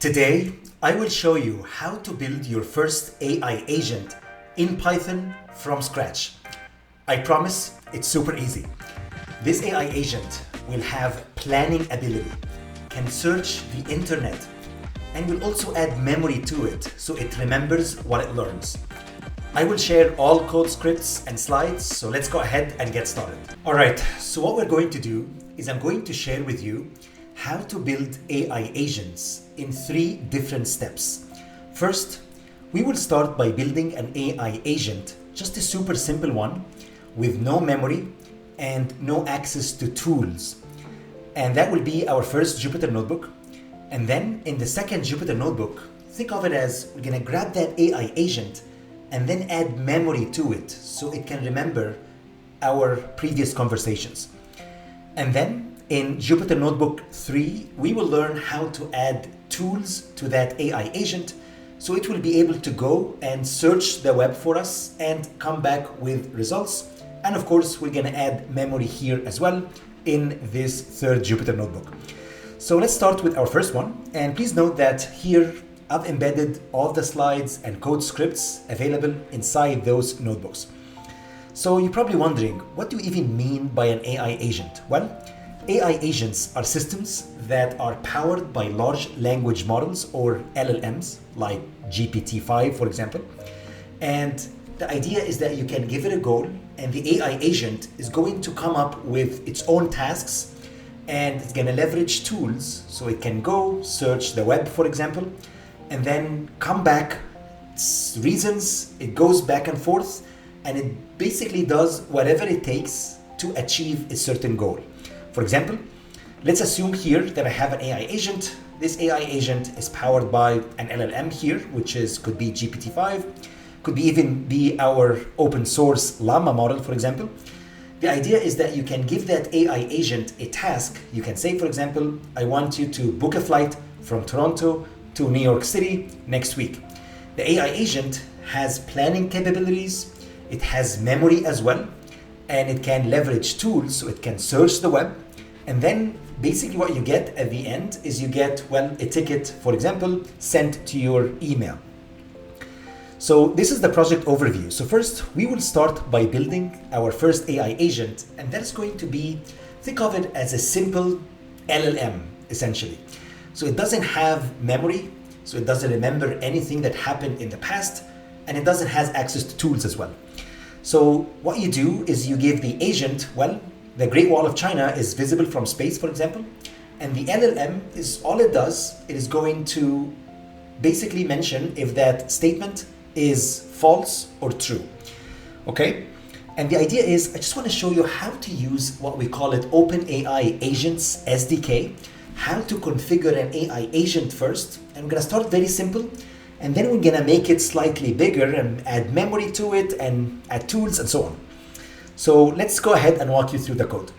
Today, I will show you how to build your first AI agent in Python from scratch. I promise it's super easy. This AI agent will have planning ability, can search the internet, and will also add memory to it so it remembers what it learns. I will share all code scripts and slides, so let's go ahead and get started. All right, so what we're going to do is I'm going to share with you how to build AI agents in 3 different steps. First, we will start by building an AI agent, just a super simple one with no memory and no access to tools. And that will be our first Jupyter Notebook. And then in the second Jupyter Notebook, think of it as we're gonna grab that AI agent and then add memory to it so it can remember our previous conversations. And then in Jupyter Notebook 3, we will learn how to add tools to that AI agent so it will be able to go and search the web for us and come back with results. And of course, we're gonna add memory here as well in this third Jupyter Notebook. So let's start with our first one. And please note that here I've embedded all the slides and code scripts available inside those notebooks. So you're probably wondering, what do you even mean by an AI agent? Well, AI agents are systems that are powered by large language models or LLMs, like GPT-5, for example. And the idea is that you can give it a goal and the AI agent is going to come up with its own tasks and it's gonna leverage tools so it can go search the web, for example, and then come back, reasons, it goes back and forth, and it basically does whatever it takes to achieve a certain goal. For example, let's assume here that I have an AI agent. This AI agent is powered by an LLM here, which could be GPT-5, could be even be our open source Llama model, for example. The idea is that you can give that AI agent a task. You can say, for example, I want you to book a flight from Toronto to New York City next week. The AI agent has planning capabilities, it has memory as well, and it can leverage tools so it can search the web. And then basically what you get at the end is you get, well, a ticket, for example, sent to your email. So this is the project overview. So first, we will start by building our first AI agent, and that's going to be, think of it as a simple LLM, essentially. So it doesn't have memory, so it doesn't remember anything that happened in the past, and it doesn't have access to tools as well. So what you do is you give the agent, well, the Great Wall of China is visible from space, for example, and the LLM is all it does, it is going to basically mention if that statement is false or true, okay? And the idea is, I just want to show you how to use what we call it OpenAI Agents SDK, how to configure an AI agent first. And we're gonna start very simple, and then we're gonna make it slightly bigger and add memory to it and add tools and so on. So let's go ahead and walk you through the code.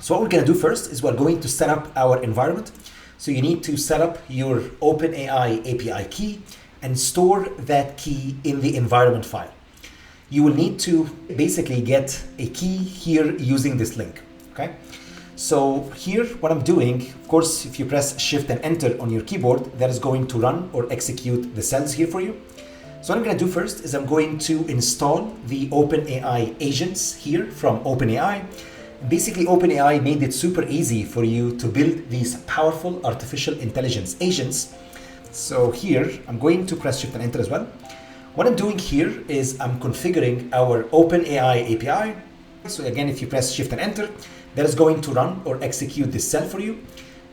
So what we're gonna do first is we're going to set up our environment. So you need to set up your OpenAI API key and store that key in the environment file. You will need to basically get a key here using this link, okay? So here, what I'm doing, of course, if you press Shift and Enter on your keyboard, that is going to run or execute the cells here for you. So what I'm gonna do first is I'm going to install the OpenAI agents here from OpenAI. Basically, OpenAI made it super easy for you to build these powerful artificial intelligence agents. So here, I'm going to press Shift and Enter as well. What I'm doing here is I'm configuring our OpenAI API. So again, if you press Shift and Enter, that is going to run or execute this cell for you.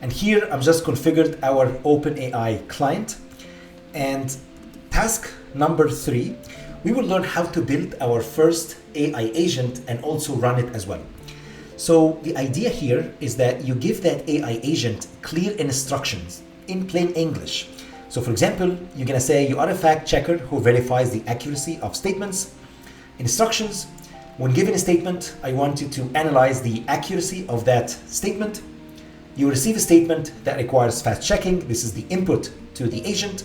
And here, I've just configured our OpenAI client. And task number 3, we will learn how to build our first AI agent and also run it as well. So the idea here is that you give that AI agent clear instructions in plain English. So for example, you're gonna say you are a fact checker who verifies the accuracy of statements. Instructions, when given a statement, I want you to analyze the accuracy of that statement. You receive a statement that requires fast checking. This is the input to the agent.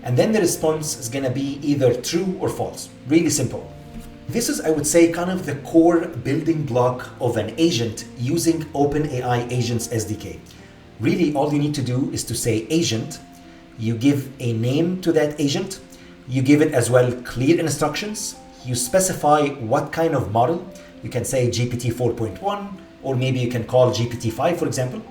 And then the response is gonna be either true or false. Really simple. This is, I would say, kind of the core building block of an agent using OpenAI Agents SDK. Really, all you need to do is to say agent, you give a name to that agent, you give it as well clear instructions, you specify what kind of model, you can say GPT 4.1, or maybe you can call GPT 5, for example,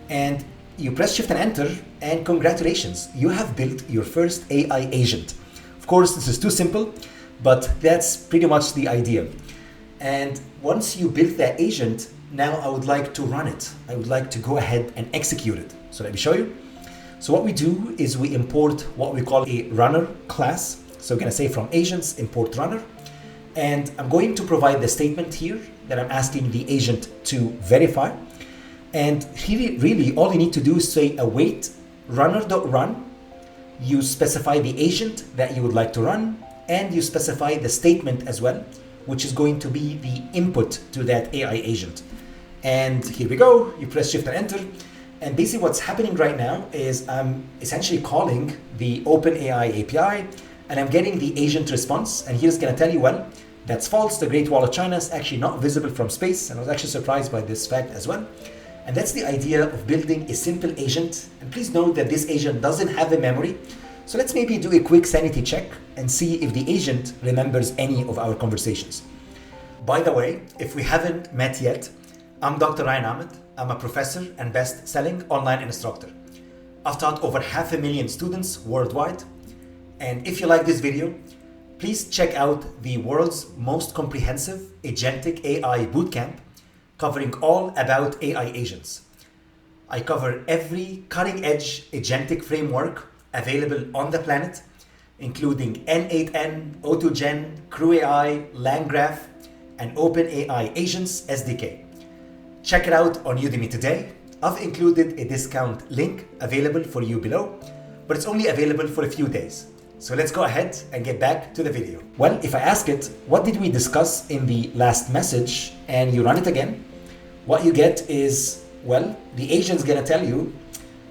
and you press Shift and Enter, and congratulations, you have built your first AI agent. Of course, this is too simple, but that's pretty much the idea. And once you build that agent, now I would like to run it. I would like to go ahead and execute it. So let me show you. So what we do is we import what we call a runner class. So we're going to say from agents, import runner. And I'm going to provide the statement here that I'm asking the agent to verify. And really all you need to do is say await runner.run. You specify the agent that you would like to run, and you specify the statement as well, which is going to be the input to that AI agent. And here we go, you press Shift and Enter. And basically what's happening right now is I'm essentially calling the OpenAI API, and I'm getting the agent response. And here's gonna tell you, well, that's false. The Great Wall of China is actually not visible from space. And I was actually surprised by this fact as well. And that's the idea of building a simple agent. And please note that this agent doesn't have a memory. So let's maybe do a quick sanity check and see if the agent remembers any of our conversations. By the way, if we haven't met yet, I'm Dr. Ryan Ahmed. I'm a professor and best-selling online instructor. I've taught over 500,000 students worldwide. And if you like this video, please check out the world's most comprehensive agentic AI bootcamp covering all about AI agents. I cover every cutting-edge agentic framework available on the planet, including N8N, O2Gen, CrewAI, LangGraph, and OpenAI Agents SDK. Check it out on Udemy today. I've included a discount link available for you below, but it's only available for a few days. So let's go ahead and get back to the video. Well, if I ask it, what did we discuss in the last message, and you run it again, what you get is, well, the agent's gonna tell you,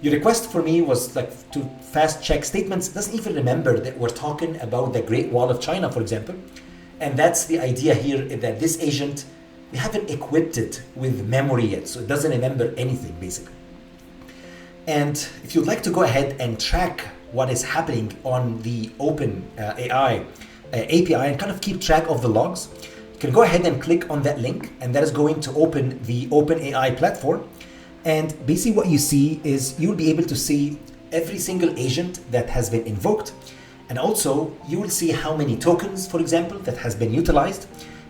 your request for me was like to fast check statements. It doesn't even remember that we're talking about the Great Wall of China, for example. And that's the idea here, that this agent, we haven't equipped it with memory yet, so it doesn't remember anything, basically. And if you'd like to go ahead and track what is happening on the OpenAI API and kind of keep track of the logs, you can go ahead and click on that link, and that is going to open the OpenAI platform. And basically what you see is you'll be able to see every single agent that has been invoked. And also you will see how many tokens, for example, that has been utilized,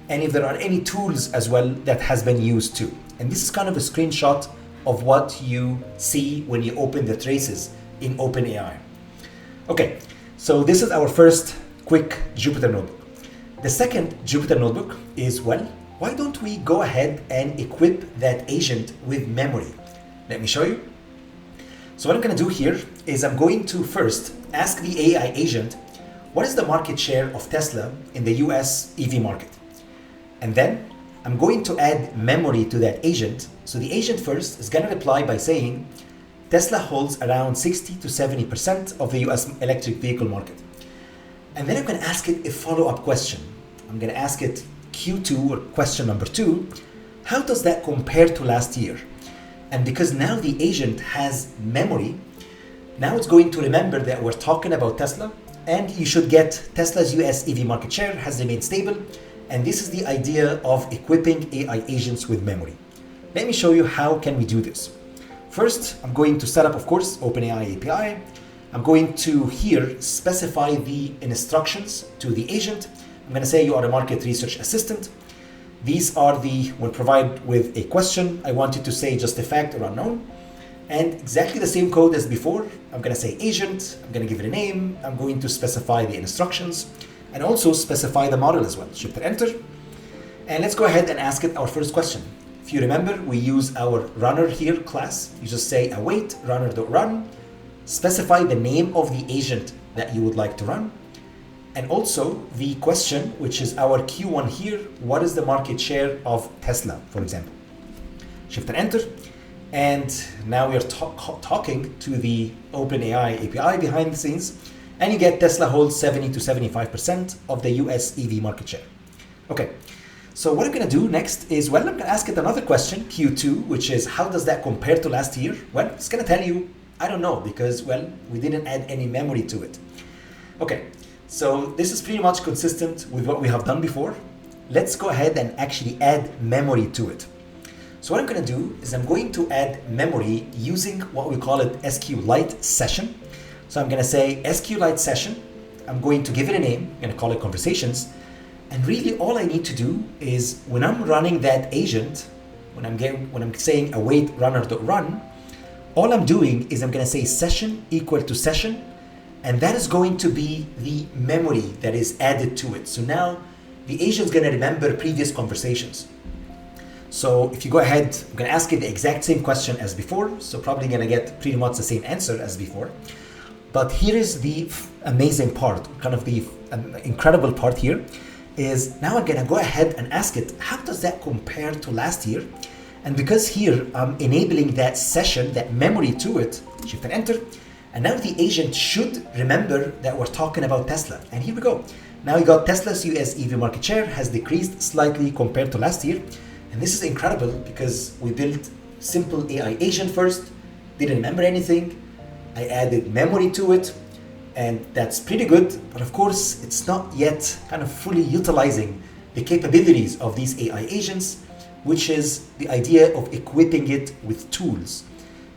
and if there are any tools as well that has been used too. And this is kind of a screenshot of what you see when you open the traces in OpenAI. Okay, so this is our first quick Jupyter Notebook. The second Jupyter Notebook is, well, why don't we go ahead and equip that agent with memory? Let me show you. So what I'm going to do here is I'm going to first ask the AI agent, what is the market share of Tesla in the US EV market? And then I'm going to add memory to that agent. So the agent first is going to reply by saying, Tesla holds around 60 to 70% of the US electric vehicle market. And then I'm going to ask it a follow-up question. I'm going to ask it Q2 or question number 2, how does that compare to last year? And because now the agent has memory, now it's going to remember that we're talking about Tesla, and you should get Tesla's US EV market share has remained stable. And this is the idea of equipping AI agents with memory. Let me show you how can we do this. First, I'm going to set up, of course, OpenAI API. I'm going to here specify the instructions to the agent. I'm going to say you are a market research assistant. These are when provided with a question, I want you to say just a fact or unknown. And exactly the same code as before. I'm going to say agent, I'm going to give it a name, I'm going to specify the instructions, and also specify the model as well. Shift and Enter. And let's go ahead and ask it our first question. If you remember, we use our runner here class. You just say await runner.run, specify the name of the agent that you would like to run, and also the question, which is our Q1 here, what is the market share of Tesla, for example. Shift and Enter. And now we are talking to the OpenAI API behind the scenes, and you get Tesla holds 70 to 75% of the US EV market share. Okay, so what I'm going to do next is, well, I'm going to ask it another question, Q2, which is how does that compare to last year? Well, it's going to tell you I don't know, because, well, we didn't add any memory to it. Okay, so this is pretty much consistent with what we have done before. Let's go ahead and actually add memory to it. So what I'm going to do is I'm going to add memory using what we call it SQLite session. So I'm going to say SQLite session. I'm going to give it a name. I'm going to call it conversations. And really all I need to do is when I'm running that agent, when I'm saying await runner.run, all I'm doing is I'm going to say session equal to session, and that is going to be the memory that is added to it. So now the agent is going to remember previous conversations. So if you go ahead, I'm going to ask it the exact same question as before, so probably going to get pretty much the same answer as before. But here is the amazing part, kind of the incredible part here, is now I'm going to go ahead and ask it, how does that compare to last year? And because here I'm enabling that session, that memory to it, shift and enter, and now the agent should remember that we're talking about Tesla. And here we go. Now we got Tesla's US EV market share has decreased slightly compared to last year. And this is incredible because we built simple AI agent first, didn't remember anything. I added memory to it, and that's pretty good. But of course, it's not yet kind of fully utilizing the capabilities of these AI agents, which is the idea of equipping it with tools,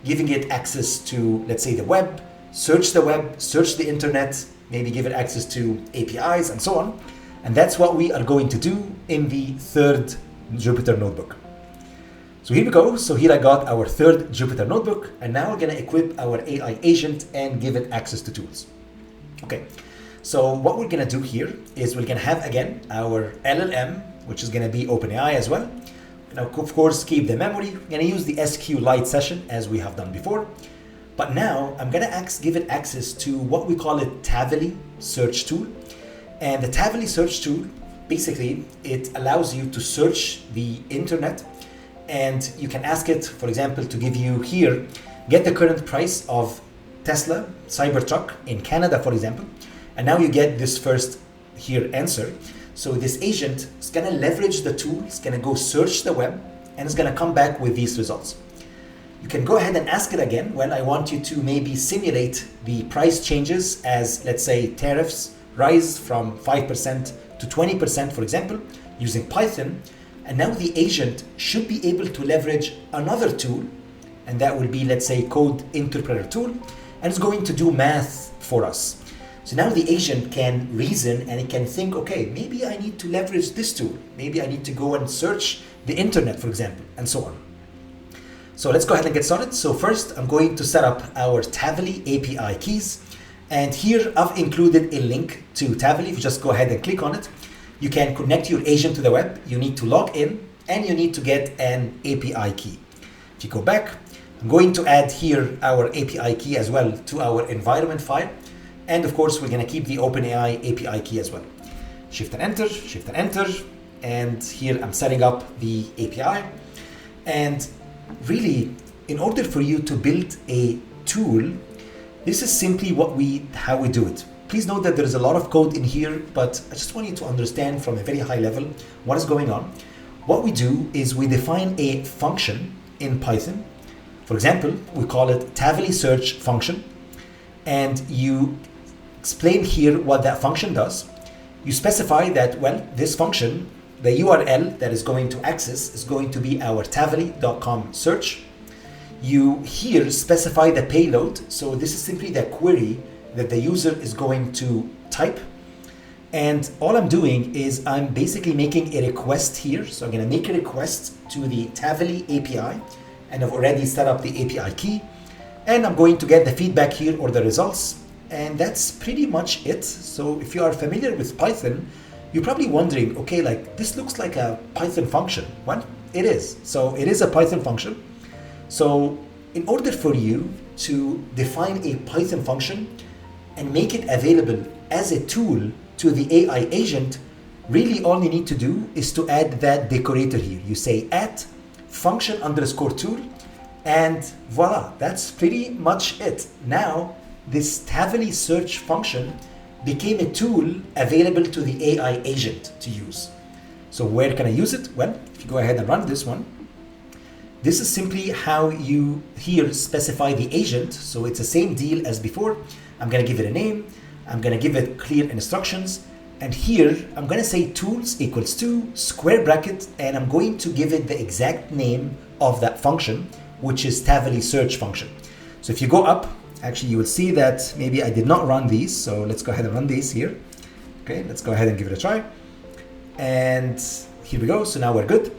giving it access to, let's say, the web, search the internet, maybe give it access to APIs and so on. And that's what we are going to do in the third Jupyter Notebook. So here we go. So here I got our third Jupyter Notebook, and now we're going to equip our AI agent and give it access to tools. Okay, so what we're going to do here is we're going to have, again, our LLM, which is going to be OpenAI as well. Now, of course, keep the memory. We're going to use the SQLite session as we have done before. But now I'm going to give it access to what we call it Tavily search tool. And the Tavily search tool, basically, it allows you to search the internet, and you can ask it, for example, to give you here, get the current price of Tesla Cybertruck in Canada, for example. And now you get this first here answer. So this agent is going to leverage the tool, it's going to go search the web, and it's going to come back with these results. You can go ahead and ask it again, well, I want you to maybe simulate the price changes as, let's say, tariffs rise from 5% to 20%, for example, using Python. And now the agent should be able to leverage another tool, and that will be, let's say, code interpreter tool, and it's going to do math for us. So now the agent can reason and it can think, okay, maybe I need to leverage this tool. Maybe I need to go and search the internet, for example, and so on. So let's go ahead and get started. So first, I'm going to set up our Tavily API keys. And here I've included a link to Tavily. If you just go ahead and click on it, you can connect your agent to the web. You need to log in and you need to get an API key. If you go back, I'm going to add here our API key as well to our environment file. And of course, we're going to keep the OpenAI API key as well. Shift and enter, shift and enter. And here I'm setting up the API. And really, in order for you to build a tool, this is simply how we do it. Please note that there is a lot of code in here, but I just want you to understand from a very high level what is going on. What we do is we define a function in Python. For example, we call it Tavily search function. And you explain here what that function does. You specify that, well, this function, the URL that is going to access is going to be our tavily.com search. You here specify the payload. So this is simply the query that the user is going to type. And all I'm doing is I'm basically making a request here. So I'm going to make a request to the Tavily API, and I've already set up the API key. And I'm going to get the feedback here or the results. And that's pretty much it. So if you are familiar with Python, you're probably wondering, okay, like this looks like a Python function. Well, it is. So it is a Python function. So in order for you to define a Python function and make it available as a tool to the AI agent, really all you need to do is to add that decorator here. You say at function underscore tool, and voila, that's pretty much it. Now, this Tavily search function became a tool available to the AI agent to use. So where can I use it? Well, if you go ahead and run this one, This is simply how you here specify the agent. So it's the same deal as before. I'm going to give it a name. I'm going to give it clear instructions. And here I'm going to say tools equals to square bracket, and I'm going to give it the exact name of that function, which is Tavily search function. So if you go up, actually you will see that maybe I did not run these. So let's go ahead and run these here. Okay, let's go ahead and give it a try. And here we go. So now we're good.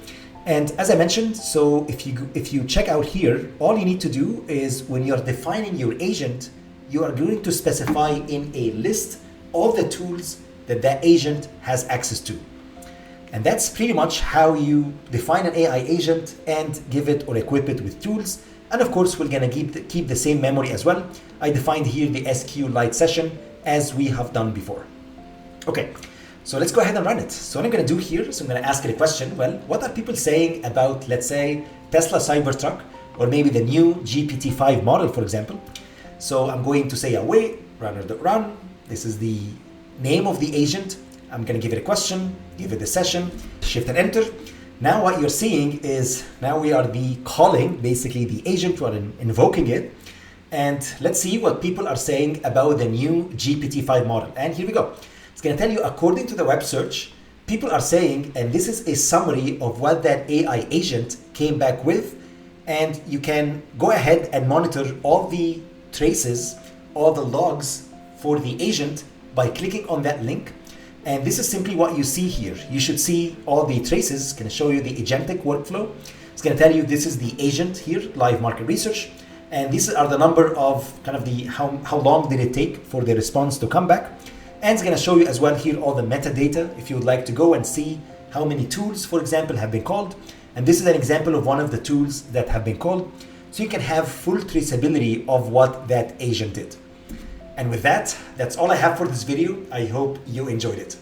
And as I mentioned, so if you check out here, all you need to do is when you're defining your agent, you are going to specify in a list all the tools that that agent has access to. And that's pretty much how you define an AI agent and give it or equip it with tools. And of course, we're gonna keep the same memory as well. I defined here the SQLite session as we have done before. Okay. So let's go ahead and run it. So what I'm going to do here is I'm going to ask it a question. Well, what are people saying about, let's say, Tesla Cybertruck, or maybe the new GPT-5 model, for example? So I'm going to say await, runner.run. This is the name of the agent. I'm going to give it a question, give it the session, shift and enter. Now what you're seeing is now we are calling basically the agent, we are invoking it. And let's see what people are saying about the new GPT-5 model. And here we go. It's going to tell you, according to the web search, people are saying, and this is a summary of what that AI agent came back with, and you can go ahead and monitor all the traces, all the logs for the agent by clicking on that link. And this is simply what you see here. You should see all the traces. It's going to show you the agentic workflow. It's going to tell you this is the agent here, live market research. And these are the number of kind of the how long did it take for the response to come back. And it's going to show you as well here all the metadata if you would like to go and see how many tools, for example, have been called. And this is an example of one of the tools that have been called. So you can have full traceability of what that agent did. And with that, that's all I have for this video. I hope you enjoyed it.